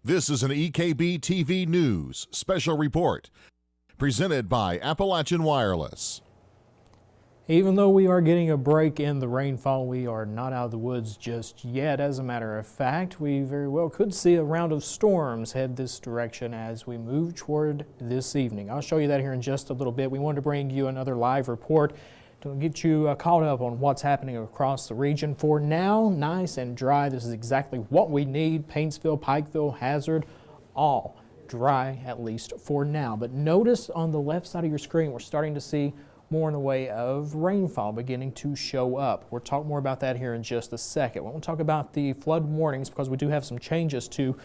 This is an EKB TV News special report presented by Appalachian Wireless. Even though we are getting a break in the rainfall, we are not out of the woods just yet. As a matter of fact, we very well could see a round of storms head this direction as we move toward this evening. I'll show you that here in just a little bit. We wanted to bring you another live report to get you caught up on what's happening across the region. For now, nice and dry. This is exactly what we need. Paintsville, Pikeville, Hazard, all dry, at least for now. But notice on the left side of your screen, we're starting to see more in the way of rainfall beginning to show up. We'll talk more about that here in just a second. We'll talk about the flood warnings because we do have some changes to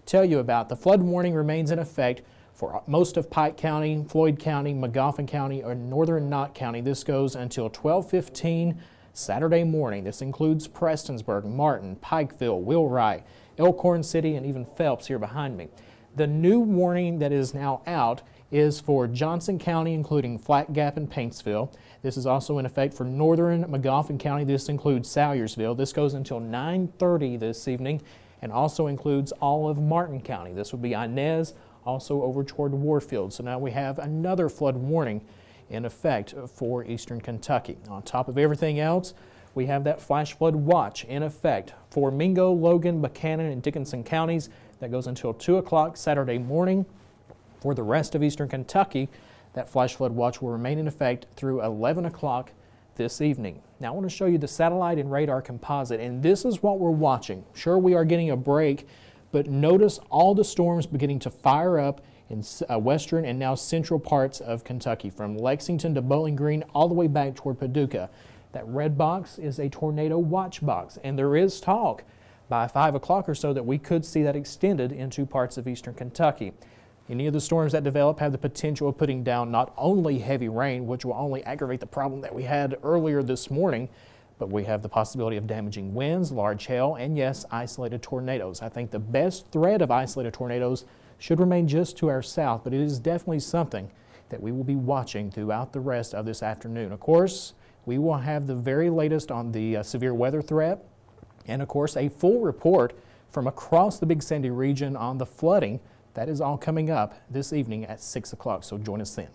tell you about. The flood warning remains in effect for most of Pike County, Floyd County, Magoffin County, or Northern Knott County. This goes until 12:15 Saturday morning. This includes Prestonsburg, Martin, Pikeville, Wheelwright, Elkhorn City, and even Phelps here behind me. The new warning that is now out is for Johnson County, including Flat Gap and Paintsville. This is also in effect for Northern Magoffin County. This includes Salyersville. This goes until 9:30 this evening and also includes all of Martin County. This would be Inez, also over toward Warfield. So now we have another flood warning in effect for eastern Kentucky. On top of everything else, we have that flash flood watch in effect for Mingo, Logan, Buchanan, and Dickinson counties. That goes until 2 o'clock Saturday morning. For the rest of eastern Kentucky, that flash flood watch will remain in effect through 11 o'clock this evening. Now I want to show you the satellite and radar composite, and this is what we're watching. Sure, we are getting a break, but notice all the storms beginning to fire up in western and now central parts of Kentucky, from Lexington to Bowling Green all the way back toward Paducah. That red box is a tornado watch box, and there is talk by 5 o'clock or so that we could see that extended into parts of eastern Kentucky. Any of the storms that develop have the potential of putting down not only heavy rain, which will only aggravate the problem that we had earlier this morning, but we have the possibility of damaging winds, large hail, and yes, isolated tornadoes. I think the best threat of isolated tornadoes should remain just to our south, but it is definitely something that we will be watching throughout the rest of this afternoon. Of course, we will have the very latest on the severe weather threat, and of course, a full report from across the Big Sandy region on the flooding. That is all coming up this evening at 6 o'clock, so join us then.